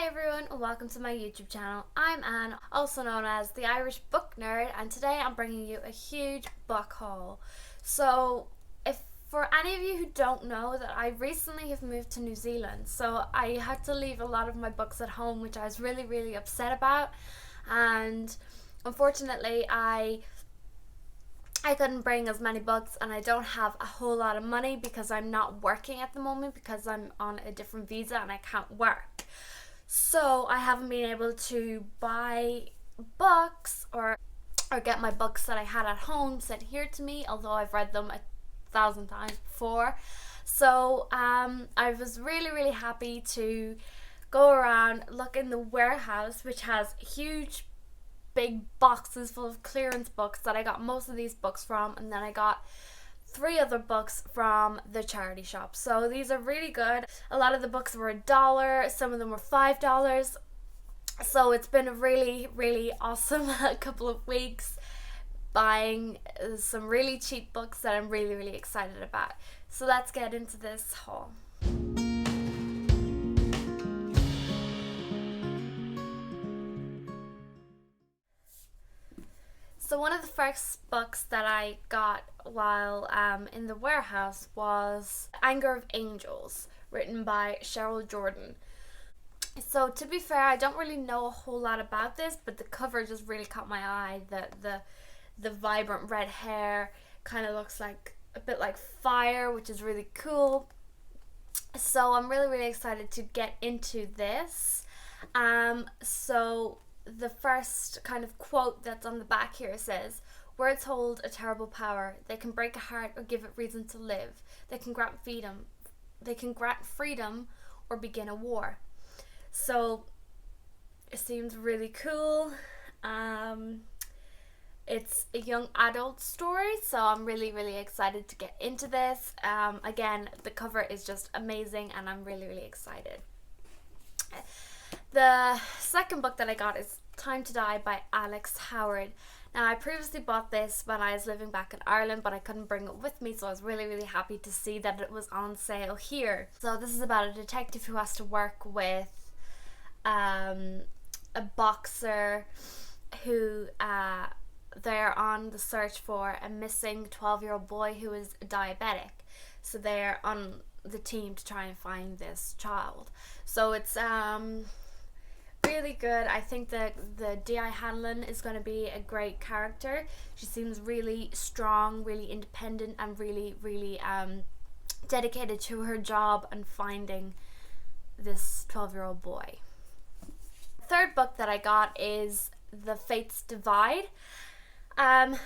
Hi everyone and welcome to my YouTube channel. I'm Anne, also known as the Irish Book Nerd, and today I'm bringing you a huge book haul. So if for any of you who don't know, that I recently have moved to New Zealand, so I had to leave a lot of my books at home, which I was really upset about, and unfortunately I couldn't bring as many books, and I don't have a whole lot of money because I'm not working at the moment because I'm on a different visa and I can't work. So I haven't been able to buy books or get my books that I had at home sent here to me, although I've read them 1,000 times before. So I was really happy to go around, look in the warehouse, which has huge big boxes full of clearance books that I got most of these books from, and then I got 3 other books from the charity shop. So these are really good. A lot of the books were $1, some of them were $5. So it's been a really awesome couple of weeks buying some really cheap books that I'm really excited about. So let's get into this haul. So one of the first books that I got while in the warehouse was Anger of Angels, written by Cheryl Jordan. So to be fair, I don't really know a whole lot about this, but the cover just really caught my eye. The vibrant red hair kind of looks like a bit like fire, which is really cool. So I'm really excited to get into this. So the first kind of quote that's on the back here says, "Words hold a terrible power. They can break a heart or give it reason to live. They can grant freedom or begin a war." So it seems really cool. It's a young adult story, so I'm really excited to get into this. Again, the cover is just amazing and I'm really excited. The second book that I got is Time to Die by Alex Howard. Now, I previously bought this when I was living back in Ireland, but I couldn't bring it with me, so I was really happy to see that it was on sale here. So this is about a detective who has to work with a boxer who they're on the search for a missing 12-year-old boy who is diabetic. So they're on the team to try and find this child. So it's really good. I think that the D.I. Hanlon is going to be a great character. She seems really strong, really independent, and really dedicated to her job and finding this 12-year-old boy. The third book that I got is The Fates Divide.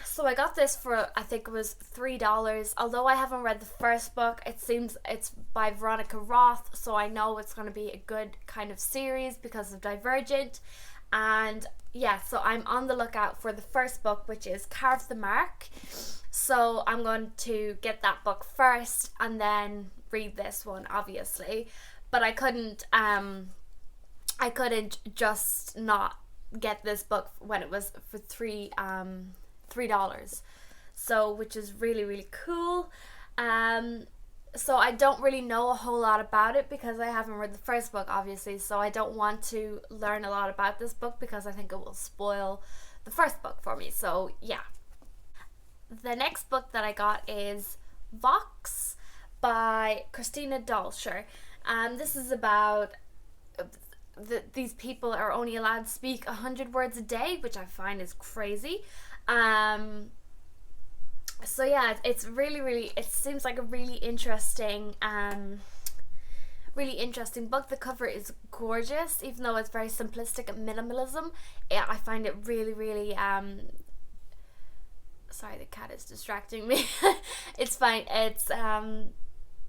So I got this for, I think it was $3. Although I haven't read the first book, it seems it's by Veronica Roth, so I know it's going to be a good kind of series because of Divergent. And yeah, so I'm on the lookout for the first book, which is Carve the Mark. So I'm going to get that book first and then read this one, obviously. But I couldn't just not get this book when it was for $3, so which is really cool. So I don't really know a whole lot about it because I haven't read the first book, obviously, so I don't want to learn a lot about this book because I think it will spoil the first book for me. So yeah, the next book that I got is Vox by Christina Dalsher. This is about these people are only allowed to speak 100 words a day, which I find is crazy. So yeah, it's really it seems like a really interesting book. The cover is gorgeous, even though it's very simplistic and minimalism. I find it really sorry, the cat is distracting me. It's fine. It's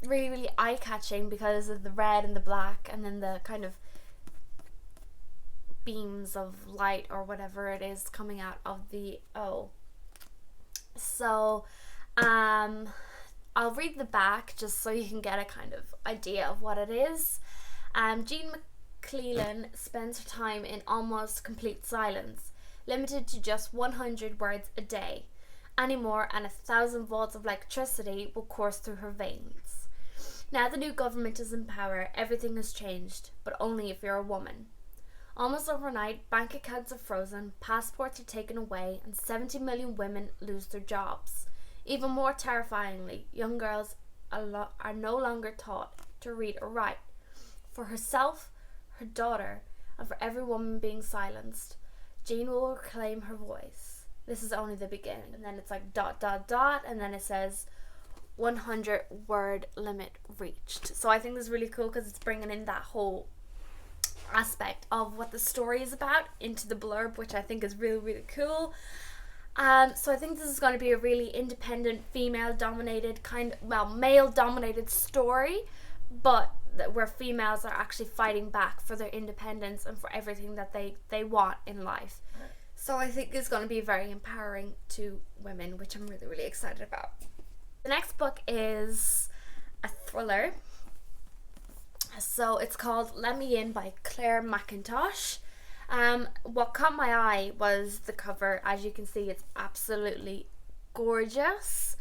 really eye-catching because of the red and the black, and then the kind of beams of light or whatever it is coming out of the O. So I'll read the back just so you can get a kind of idea of what it is. Jean McClellan spends her time in almost complete silence, limited to just 100 words a day. Any more and 1,000 volts of electricity will course through her veins. Now the new government is in power, everything has changed, but only if you're a woman. Almost overnight, bank accounts are frozen, passports are taken away, and 70 million women lose their jobs. Even more terrifyingly, young girls are no longer taught to read or write. For herself, her daughter, and for every woman being silenced, Jean will reclaim her voice. This is only the beginning. And then it's like ... and then it says 100 word limit reached. So I think this is really cool because it's bringing in that whole aspect of what the story is about into the blurb, which I think is really, really cool. So I think this is going to be a really independent, male dominated story, but where females are actually fighting back for their independence and for everything that they want in life. So I think it's going to be very empowering to women, which I'm really, really excited about. The next book is a thriller. So it's called Let Me In by Claire McIntosh. What caught my eye was the cover. As you can see, it's absolutely gorgeous.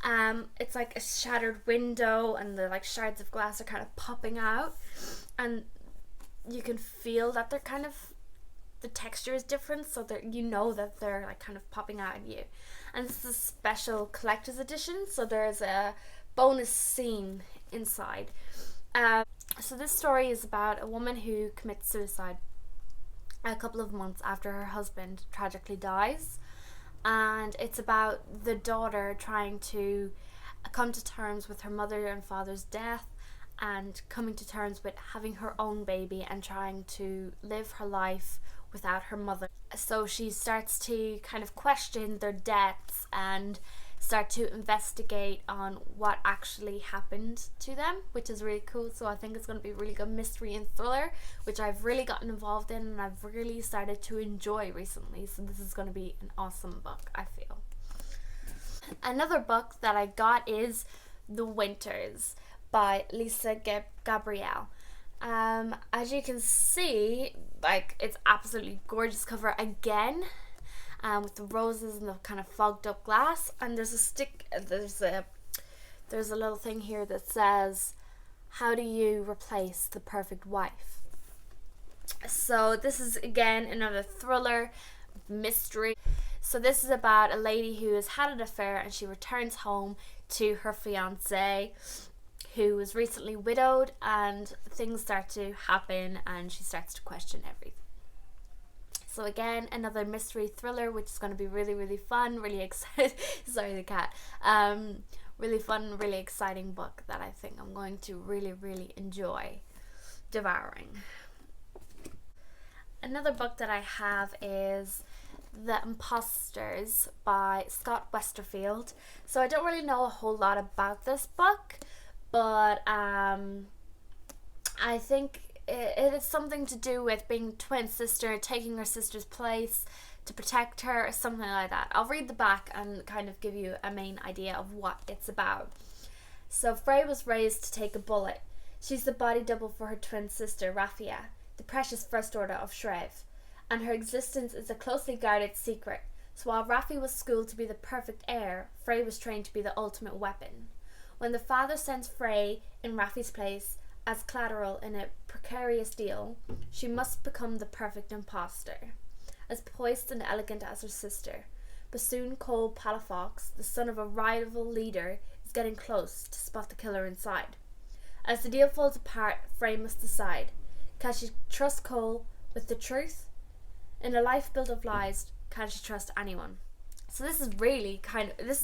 It's like a shattered window and the like shards of glass are kind of popping out, and you can feel that they're kind of, the texture is different, so that you know that they're like kind of popping out at you. And this is a special collector's edition, so there's a bonus scene inside. So this story is about a woman who commits suicide a couple of months after her husband tragically dies, and it's about the daughter trying to come to terms with her mother and father's death and coming to terms with having her own baby and trying to live her life without her mother. So she starts to kind of question their deaths and start to investigate on what actually happened to them, which is really cool. So I think it's going to be a really good mystery and thriller, which I've really gotten involved in and I've really started to enjoy recently. So this is going to be an awesome book, I feel. Another book that I got is The Winters by Lisa Gabrielle. As you can see, like, it's absolutely gorgeous cover again. With the roses and the kind of fogged up glass, and there's a little thing here that says, how do you replace the perfect wife? So this is again another thriller mystery. So this is about a lady who has had an affair and she returns home to her fiance, who was recently widowed, and things start to happen and she starts to question everything. So again, another mystery thriller, which is going to be really, really fun, really exciting. Sorry, the cat. Really fun, really exciting book that I think I'm going to really, really enjoy devouring. Another book that I have is The Imposters by Scott Westerfield. So I don't really know a whole lot about this book, but I think it is something to do with being twin sister, taking her sister's place to protect her, or something like that. I'll read the back and kind of give you a main idea of what it's about. So Frey was raised to take a bullet. She's the body double for her twin sister, Raphia, the precious First Order of Shreve, and her existence is a closely guarded secret. So while Raffi was schooled to be the perfect heir, Frey was trained to be the ultimate weapon. When the father sends Frey in Raffi's place as collateral in a precarious deal, she must become the perfect imposter, as poised and elegant as her sister. Bassoon Cole Palafox, the son of a rival leader, is getting close to spot the killer inside. As the deal falls apart, Frey must decide. Can she trust Cole with the truth? In a life built of lies, can she trust anyone? So this is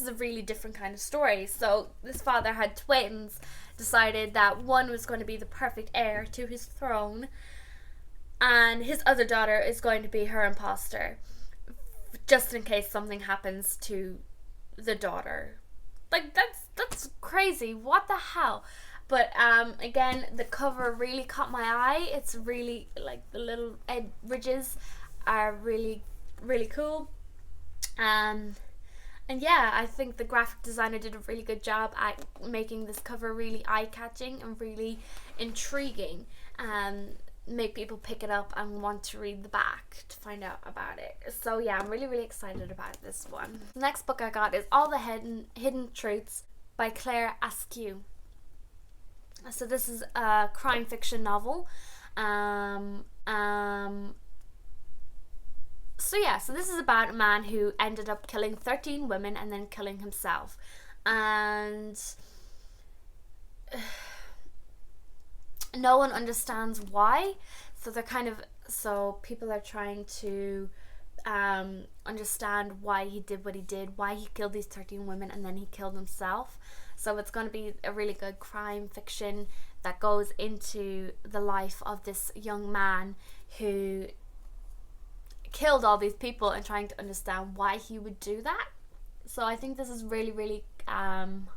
a really different kind of story. So this father had twins, decided that one was going to be the perfect heir to his throne, and his other daughter is going to be her imposter, just in case something happens to the daughter. Like, that's crazy. What the hell? But again, the cover really caught my eye. It's really, like, the little ridges are really, really cool. And yeah, I think the graphic designer did a really good job at making this cover really eye-catching and really intriguing, and make people pick it up and want to read the back to find out about it. So yeah, I'm really, really excited about this one. The next book I got is All the Hidden Truths by Claire Askew. So this is a crime fiction novel, So yeah, so this is about a man who ended up killing 13 women and then killing himself. And no one understands why. So people are trying to understand why he did what he did, why he killed these 13 women and then he killed himself. So it's going to be a really good crime fiction that goes into the life of this young man who killed all these people and trying to understand why he would do that. So I think this is really, really going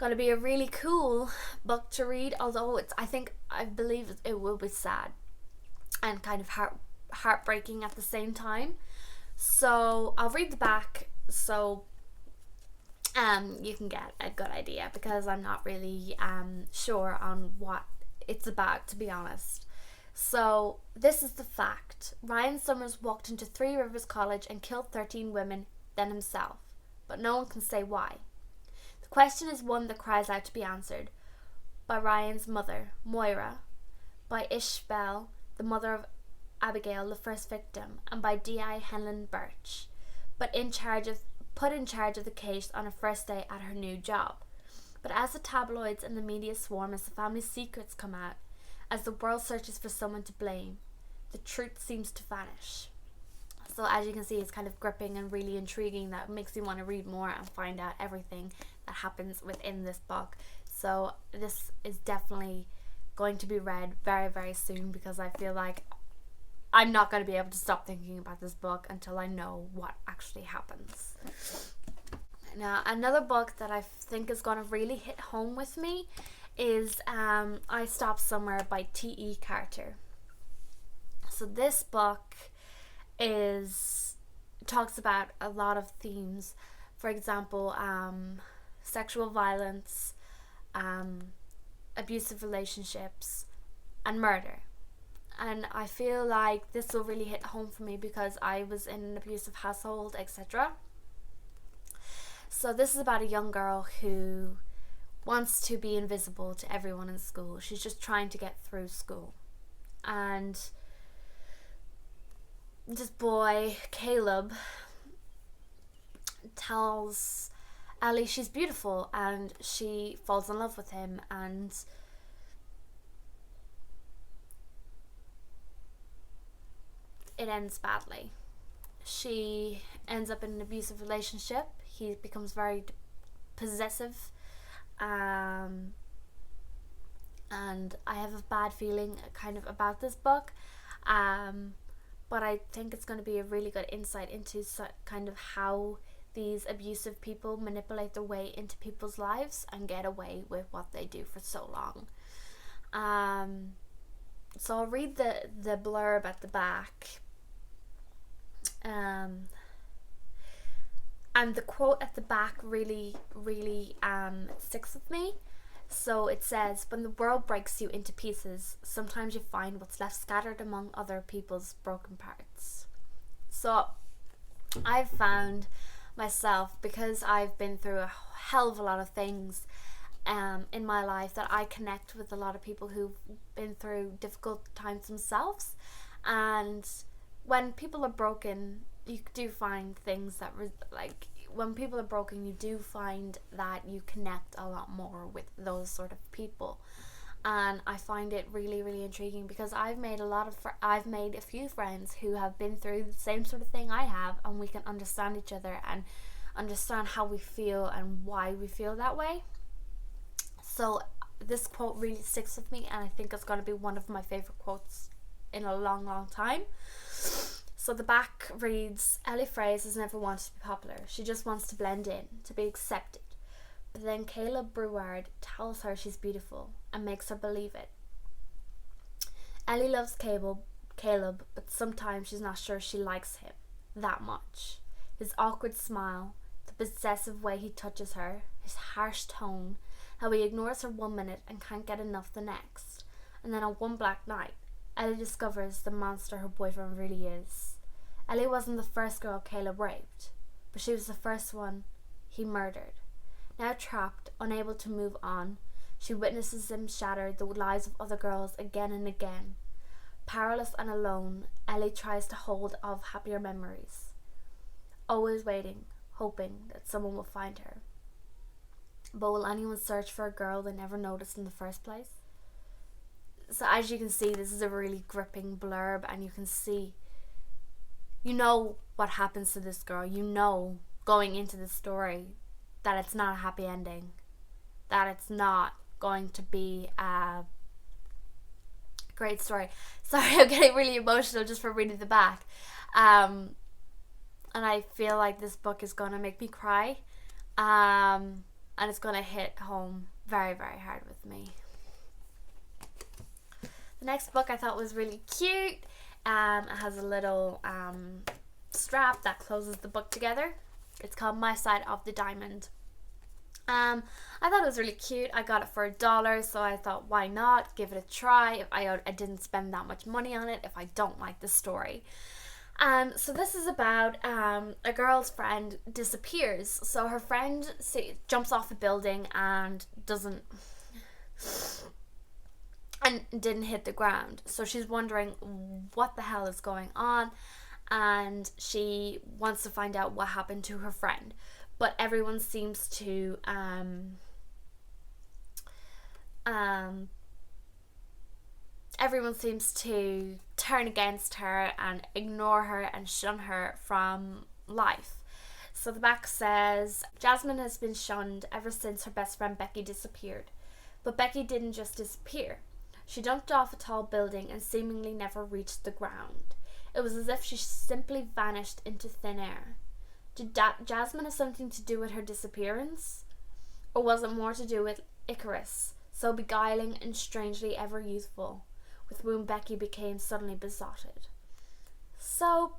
to be a really cool book to read, although I believe it will be sad and kind of heartbreaking at the same time. So I'll read the back so you can get a good idea, because I'm not really sure on what it's about, to be honest. So this is the fact. Ryan Summers walked into Three Rivers College and killed 13 women, then himself, but no one can say why. The question is one that cries out to be answered by Ryan's mother, Moira, by Ishbel, the mother of Abigail, the first victim, and by D.I. Henlon Birch, put in charge of the case on her first day at her new job. But as the tabloids and the media swarm, as the family's secrets come out, as the world searches for someone to blame, the truth seems to vanish. So as you can see, it's kind of gripping and really intriguing. That makes you want to read more and find out everything that happens within this book. So this is definitely going to be read very, very soon, because I feel like I'm not going to be able to stop thinking about this book until I know what actually happens. Now, another book that I think is going to really hit home with me is I Stopped Somewhere by T.E. Carter. So this book talks about a lot of themes. For example, sexual violence, abusive relationships, and murder. And I feel like this will really hit home for me because I was in an abusive household, etc. So this is about a young girl who wants to be invisible to everyone in school. She's just trying to get through school. And this boy, Caleb, tells Ellie she's beautiful, and she falls in love with him, and it ends badly. She ends up in an abusive relationship. He becomes very possessive, and I have a bad feeling kind of about this book, but I think it's going to be a really good insight into kind of how these abusive people manipulate their way into people's lives and get away with what they do for so long. So I'll read the blurb at the back. And the quote at the back really sticks with me. So it says, "When the world breaks you into pieces, sometimes you find what's left scattered among other people's broken parts." So I've found myself, because I've been through a hell of a lot of things in my life, that I connect with a lot of people who've been through difficult times themselves. And when people are broken, you do find things that when people are broken, you do find that you connect a lot more with those sort of people. And I find it really, really intriguing, because I've made a few friends who have been through the same sort of thing I have, and we can understand each other and understand how we feel and why we feel that way. So this quote really sticks with me, and I think it's going to be one of my favorite quotes in a long, long time. So the back reads, "Ellie Fraser has never wanted to be popular. She just wants to blend in, to be accepted. But then Caleb Breward tells her she's beautiful and makes her believe it. Ellie loves Caleb, but sometimes she's not sure she likes him that much. His awkward smile, the possessive way he touches her, his harsh tone, how he ignores her 1 minute and can't get enough the next. And then on one black night, Ellie discovers the monster her boyfriend really is. Ellie wasn't the first girl Caleb raped, but she was the first one he murdered. Now trapped, unable to move on, She witnesses him shatter the lives of other girls again and again. Powerless and alone, Ellie tries to hold of happier memories, always waiting, hoping that someone will find her. But will anyone search for a girl they never noticed in the first place? So as you can see, this is a really gripping blurb, and you can see, you know what happens to this girl. You know going into the story that it's not a happy ending, that it's not going to be a great story. Sorry, I'm getting really emotional just from reading the back. And I feel like this book is going to make me cry. And it's going to hit home very, very hard with me. The next book I thought was really cute. It has a little strap that closes the book together. It's called My Side of the Diamond. I thought it was really cute. I got it for $1, so I thought, why not give it a try if I didn't spend that much money on it if I don't like the story. So this is about a girl's friend disappears. So her friend jumps off a building and didn't hit the ground. So she's wondering what the hell is going on, and she wants to find out what happened to her friend. But everyone seems to turn against her and ignore her and shun her from life. So the back says, Jasmine has been shunned ever since her best friend Becky disappeared. But Becky didn't just disappear. She jumped off a tall building and seemingly never reached the ground. It was as if she simply vanished into thin air. Did Jasmine have something to do with her disappearance? Or was it more to do with Icarus, so beguiling and strangely ever youthful, with whom Becky became suddenly besotted? So,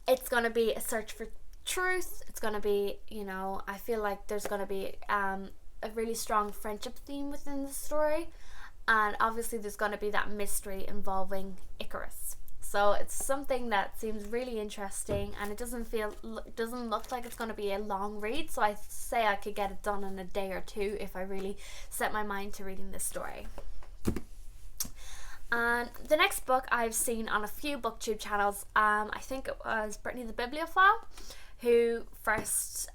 it's going to be a search for truth. It's going to be, I feel like there's going to be a really strong friendship theme within the story. And obviously there's going to be that mystery involving Icarus. So it's something that seems really interesting, and it doesn't look like it's going to be a long read. So I say I could get it done in a day or two if I really set my mind to reading this story. And the next book I've seen on a few Booktube channels. I think it was Brittany the Bibliophile who first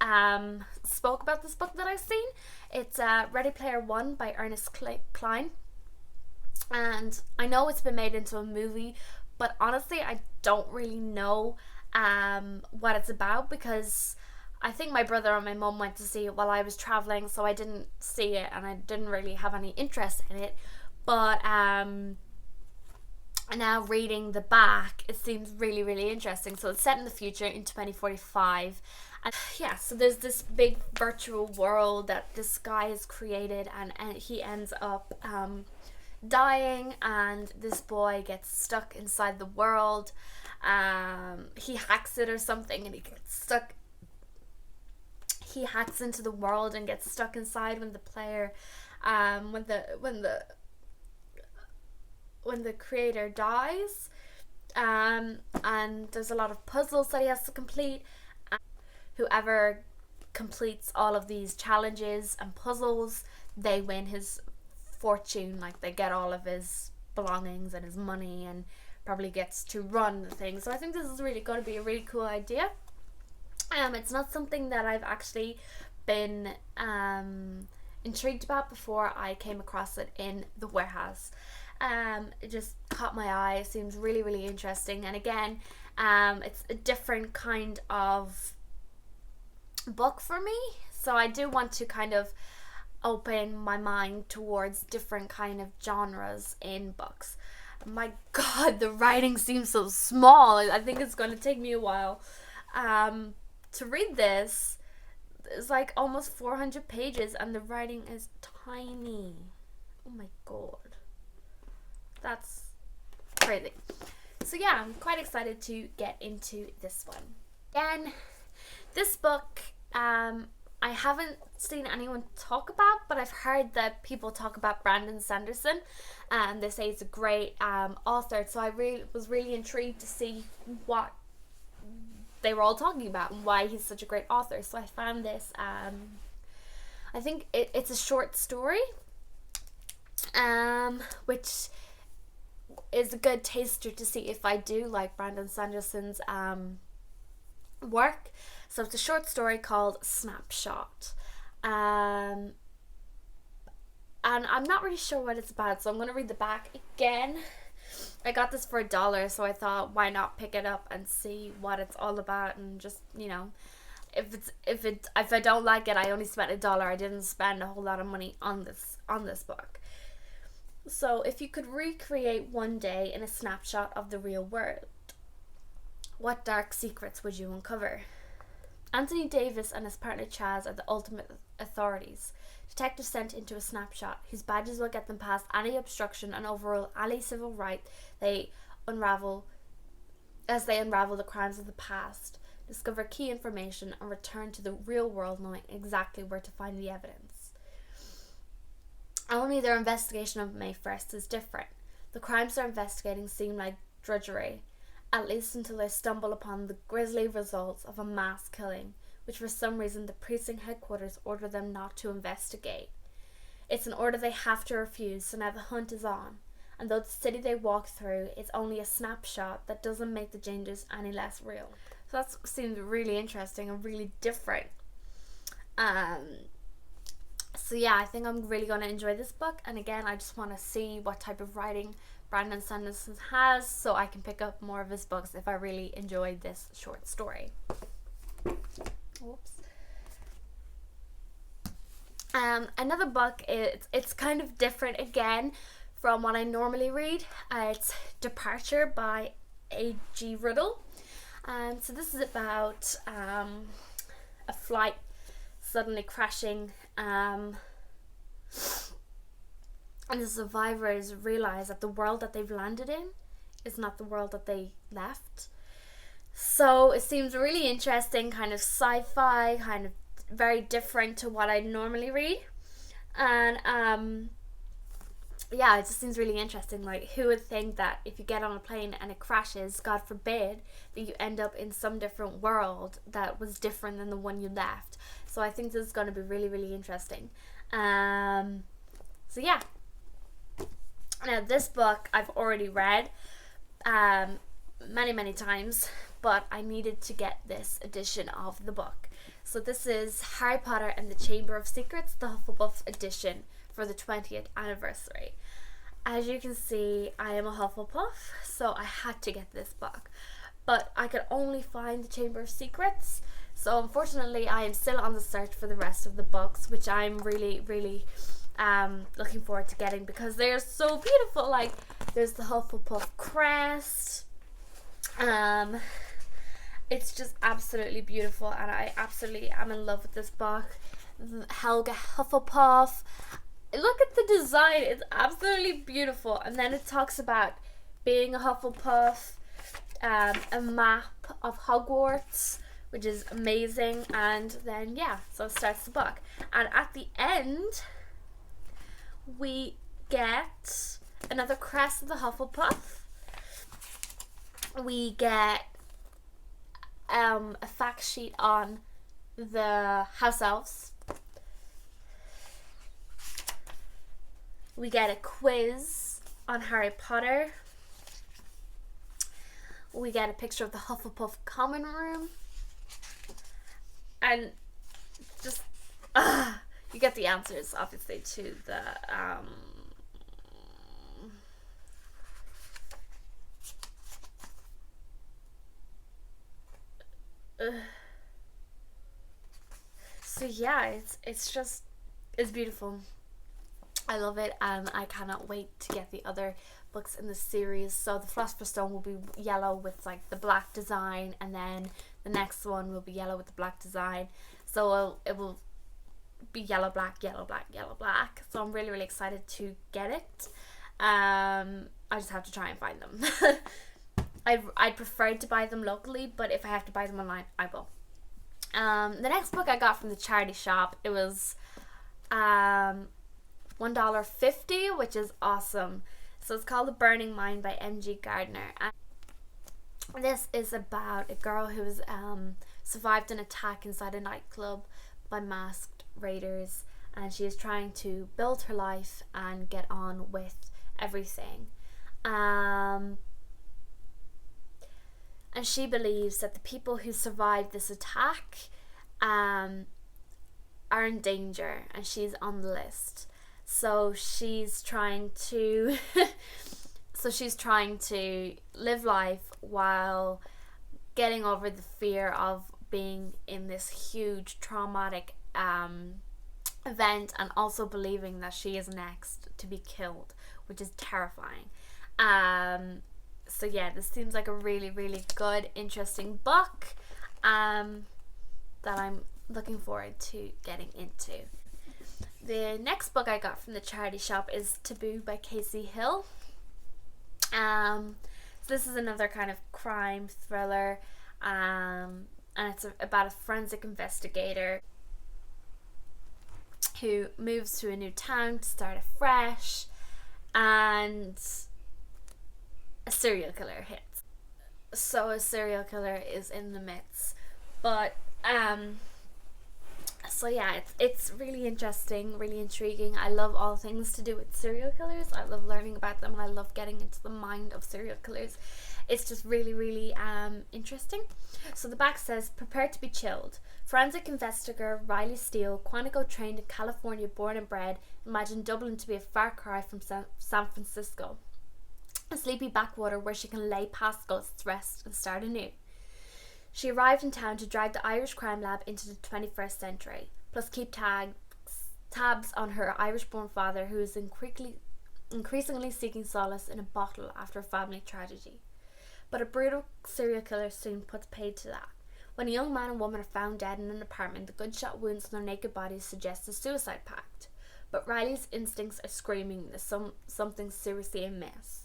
spoke about this book that I've seen. It's Ready Player One by Ernest Cline. And I know it's been made into a movie, but honestly I don't really know what it's about, because I think my brother and my mum went to see it while I was travelling, so I didn't see it and I didn't really have any interest in it. But now reading the back, it seems really, really interesting. So it's set in the future in 2045. And yeah, so there's this big virtual world that this guy has created, and he ends up dying, and this boy gets stuck inside the world. He hacks it or something, and he hacks into the world and gets stuck inside when the player when the creator dies. And there's a lot of puzzles that he has to complete. Whoever completes all of these challenges and puzzles, they win his fortune. Like, they get all of his belongings and his money, and probably gets to run the thing. So I think this is really going to be a really cool idea. It's not something that I've actually been intrigued about before I came across it in the warehouse. It just caught my eye. It seems really, really interesting. And again, it's a different kind of book for me. So I do want to kind of open my mind towards different kind of genres in books. My God, the writing seems so small. I think it's going to take me a while to read this. It's like almost 400 pages and the writing is tiny. Oh my God. That's crazy. So yeah, I'm quite excited to get into this one. Again, this book, I haven't seen anyone talk about, but I've heard that people talk about Brandon Sanderson, and they say he's a great author. So I was really intrigued to see what they were all talking about and why he's such a great author. So I found this I think it's a short story, which is a good taster to see if I do like Brandon Sanderson's work. So it's a short story called Snapshot. And I'm not really sure what it's about, so I'm going to read the back again. I got this for $1, so I thought, why not pick it up and see what it's all about, and just, you know, if I don't like it, I only spent $1. I didn't spend a whole lot of money on this book. So, if you could recreate one day in a snapshot of the real world, what dark secrets would you uncover? Anthony Davis and his partner Chaz are the ultimate authorities. Detectives sent into a snapshot whose badges will get them past any obstruction and overrule any civil right they unravel the crimes of the past, discover key information, and return to the real world knowing exactly where to find the evidence. Only their investigation of May 1st is different. The crimes they're investigating seem like drudgery, at least until they stumble upon the grisly results of a mass killing, which for some reason the precinct headquarters order them not to investigate. It's an order they have to refuse, so now the hunt is on. And though the city they walk through is only a snapshot, that doesn't make the changes any less real. So that seems really interesting and really different. So yeah, I think I'm really going to enjoy this book. And again, I just want to see what type of writing Brandon Sanderson has, so I can pick up more of his books if I really enjoyed this short story. Whoops. Another book, it's kind of different again from what I normally read. It's Departure by A.G. Riddle. So this is about a flight suddenly crashing, and the survivors realize that the world that they've landed in is not the world that they left. So it seems really interesting, kind of sci-fi, kind of very different to what I normally read. And yeah, it just seems really interesting. Like, who would think that if you get on a plane and it crashes, God forbid, that you end up in some different world that was different than the one you left. So I think this is going to be really, really interesting. So yeah. Now, this book I've already read many, many times, but I needed to get this edition of the book. So this is Harry Potter and the Chamber of Secrets, the Hufflepuff edition for the 20th anniversary. As you can see, I am a Hufflepuff, so I had to get this book. But I could only find the Chamber of Secrets, so unfortunately I am still on the search for the rest of the books, which I'm really, really looking forward to getting, because they're so beautiful. Like, there's the Hufflepuff crest. It's just absolutely beautiful, and I absolutely am in love with this book. Helga Hufflepuff. Look at the design, it's absolutely beautiful. And then it talks about being a Hufflepuff, a map of Hogwarts, which is amazing. And then yeah, so it starts the book, and at the end we get another crest of the Hufflepuff. We get a fact sheet on the house elves. We get a quiz on Harry Potter. We get a picture of the Hufflepuff common room. And just, you get the answers, obviously, to the, so yeah, it's beautiful. I love it, and I cannot wait to get the other books in the series. So the Philosopher's Stone will be yellow with like the black design, and then the next one will be yellow with the black design. So it will be yellow, black, yellow, black, yellow, black. So I'm really, really excited to get it. I just have to try and find them. I'd prefer to buy them locally, but if I have to buy them online, I will. The next book I got from the charity shop, it was $1.50, which is awesome. So it's called The Burning Mind by M.G. Gardner. And this is about a girl who was survived an attack inside a nightclub by masked raiders, and she is trying to build her life and get on with everything. And she believes that the people who survived this attack are in danger, and she's on the list. So she's trying to live life while getting over the fear of being in this huge traumatic event, and also believing that she is next to be killed, which is terrifying. So yeah, this seems like a really, really good, interesting book that I'm looking forward to getting into. The next book I got from the charity shop is Taboo by Casey Hill. So this is another kind of crime thriller, and it's about a forensic investigator who moves to a new town to start afresh, and a serial killer hits. So a serial killer is in the midst, but so yeah, it's really interesting, really intriguing. I love all things to do with serial killers. I love learning about them, and I love getting into the mind of serial killers. It's just really, really interesting. So the back says, prepare to be chilled. Forensic investigator Riley Steele, Quantico trained in California, born and bred, imagined Dublin to be a far cry from San Francisco. A sleepy backwater where she can lay past ghosts, rest and start anew. She arrived in town to drag the Irish crime lab into the 21st century, plus keep tabs on her Irish-born father, who is increasingly seeking solace in a bottle after a family tragedy. But a brutal serial killer soon puts paid to that. When a young man and woman are found dead in an apartment, the gunshot wounds on their naked bodies suggest a suicide pact. But Riley's instincts are screaming there's something seriously amiss.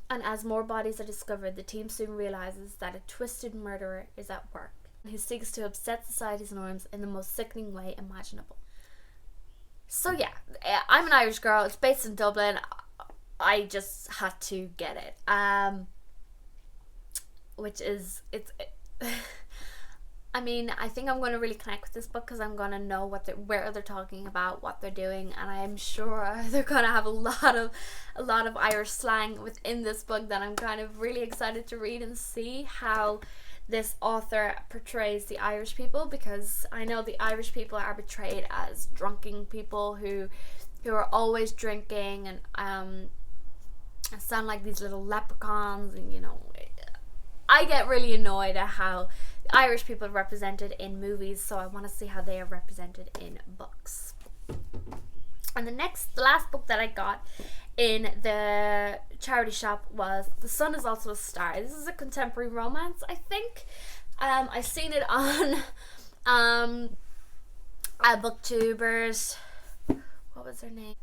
And as more bodies are discovered, the team soon realizes that a twisted murderer is at work, who seeks to upset society's norms in the most sickening way imaginable. So yeah, I'm an Irish girl. It's based in Dublin. I just had to get it. Which is I mean, I think I'm going to really connect with this book because I'm going to know where they're talking about, what they're doing, and I am sure they're going to have a lot of Irish slang within this book that I'm kind of really excited to read and see how this author portrays the Irish people, because I know the Irish people are portrayed as drunken people who are always drinking and sound like these little leprechauns, and you know, I get really annoyed at how Irish people are represented in movies, so I want to see how they are represented in books. And the last book that I got in the charity shop was The Sun Is Also a Star. This is a contemporary romance, I think. I've seen it on Booktubers. What was her name?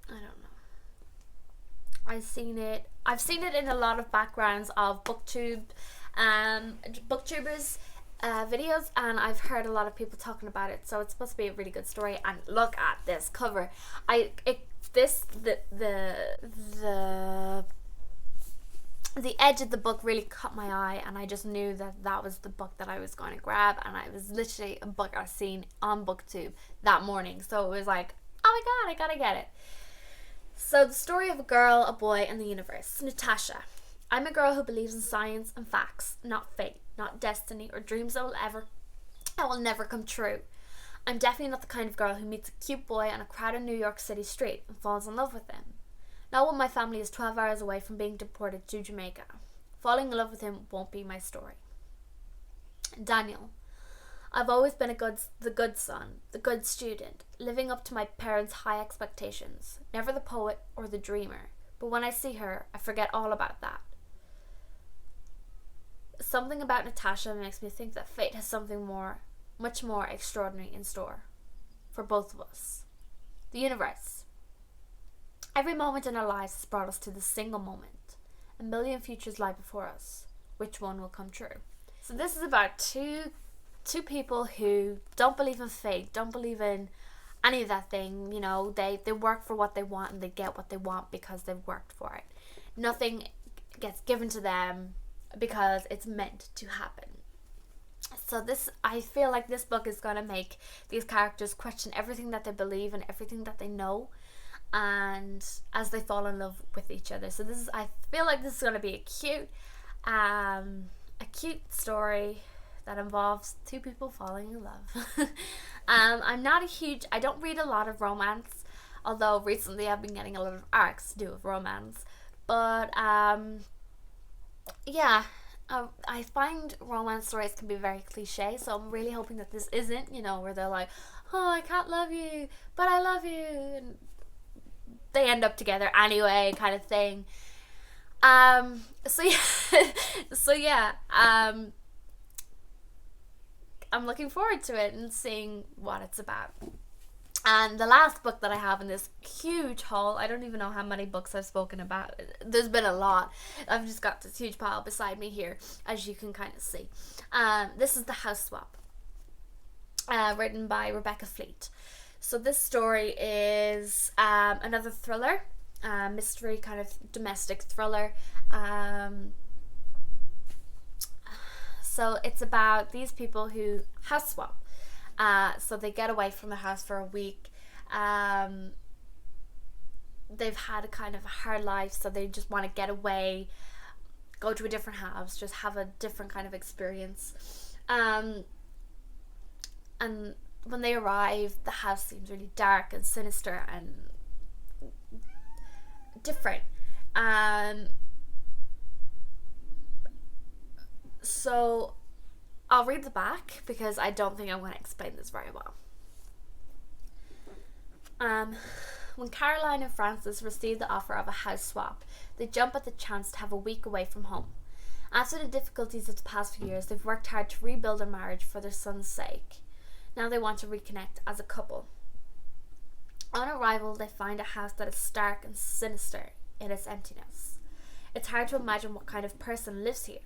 I don't know. I've seen it in a lot of backgrounds of Booktubers videos, and I've heard a lot of people talking about it, so it's supposed to be a really good story. And look at this cover. The edge of the book really caught my eye, and I just knew that was the book that I was going to grab, and it was literally a book I seen on Booktube that morning, so it was like, oh my god, I gotta get it. So, the story of a girl, a boy, and the universe. Natasha. I'm a girl who believes in science and facts, not fate, not destiny, or dreams that will never come true. I'm definitely not the kind of girl who meets a cute boy on a crowded New York City street and falls in love with him. Not when my family is 12 hours away from being deported to Jamaica. Falling in love with him won't be my story. Daniel. I've always been the good son, the good student, living up to my parents' high expectations, never the poet or the dreamer, but when I see her, I forget all about that. Something about Natasha makes me think that fate has something much more extraordinary in store for both of us. The universe. Every moment in our lives has brought us to this single moment. A million futures lie before us. Which one will come true? So this is about two people who don't believe in fate, don't believe in any of that thing. You know, they work for what they want and they get what they want because they've worked for it. Nothing gets given to them because it's meant to happen. So I feel like this book is going to make these characters question everything that they believe and everything that they know, and as they fall in love with each other. So I feel like this is going to be a cute story that involves two people falling in love. I don't read a lot of romance, although recently I've been getting a lot of arcs to do with romance. But I find romance stories can be very cliche, so I'm really hoping that this isn't, where they're like, oh, I can't love you, but I love you, and they end up together anyway, kind of thing. I'm looking forward to it and seeing what it's about. And the last book that I have in this huge haul, I don't even know how many books I've spoken about. There's been a lot. I've just got this huge pile beside me here, as you can kind of see. This is The House Swap, written by Rebecca Fleet. So this story is another thriller, mystery kind of domestic thriller. So it's about these people who house swap. So they get away from the house for a week. They've had a kind of a hard life, so they just want to get away, go to a different house, just have a different kind of experience. And when they arrive, the house seems really dark and sinister and different. So I'll read the back because I don't think I'm going to explain this very well. When Caroline and Francis receive the offer of a house swap, they jump at the chance to have a week away from home. After the difficulties of the past few years, they've worked hard to rebuild their marriage for their son's sake. Now they want to reconnect as a couple. On arrival, they find a house that is stark and sinister in its emptiness. It's hard to imagine what kind of person lives here.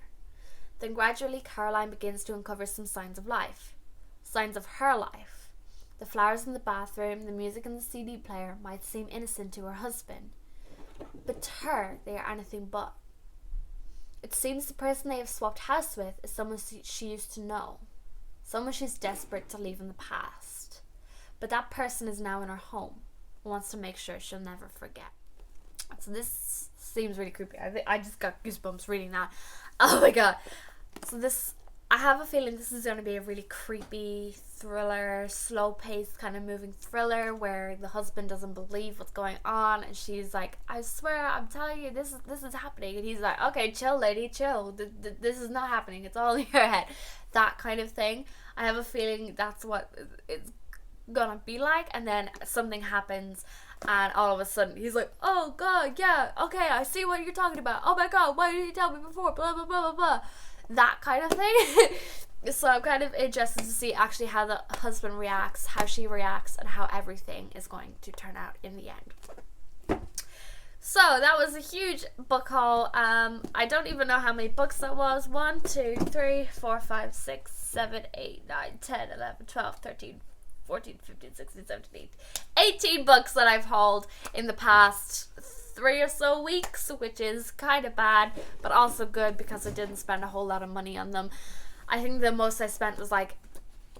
Then gradually Caroline begins to uncover some signs of life. Signs of her life. The flowers in the bathroom, the music in the CD player might seem innocent to her husband, but to her they are anything but. It seems the person they have swapped house with is someone she used to know. Someone she's desperate to leave in the past. But that person is now in her home and wants to make sure she'll never forget. So this seems really creepy. I just got goosebumps reading that. Oh my god. So I have a feeling this is going to be a really creepy thriller, slow-paced kind of moving thriller where the husband doesn't believe what's going on and she's like, I swear, I'm telling you, this is happening. And he's like, okay, chill, lady, chill. This is not happening. It's all in your head. That kind of thing. I have a feeling that's what it's gonna be like, and then something happens and all of a sudden he's like, oh god, yeah, okay, I see what you're talking about. Oh my god, why didn't you tell me before? Blah blah blah blah blah. That kind of thing. So I'm kind of interested to see actually how the husband reacts, how she reacts, and how everything is going to turn out in the end. So that was a huge book haul. I don't even know how many books that was. 1, 2, 3, 4, 5, 6, 7, 8, 9, 10, 11, 12, 13, 14, 15, 16, 17, 18 books that I've hauled in the past 3 or so weeks, which is kind of bad, but also good because I didn't spend a whole lot of money on them. I think the most I spent was like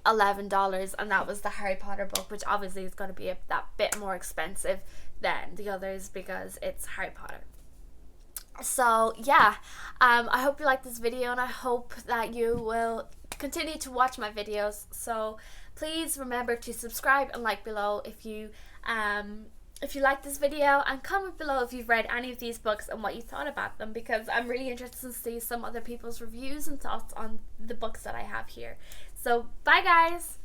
$11, and that was the Harry Potter book, which obviously is going to be that bit more expensive than the others because it's Harry Potter. So yeah, I hope you like this video, and I hope that you will continue to watch my videos. So please remember to subscribe and like below if you like this video, and comment below if you've read any of these books and what you thought about them, because I'm really interested to see some other people's reviews and thoughts on the books that I have here. So bye guys!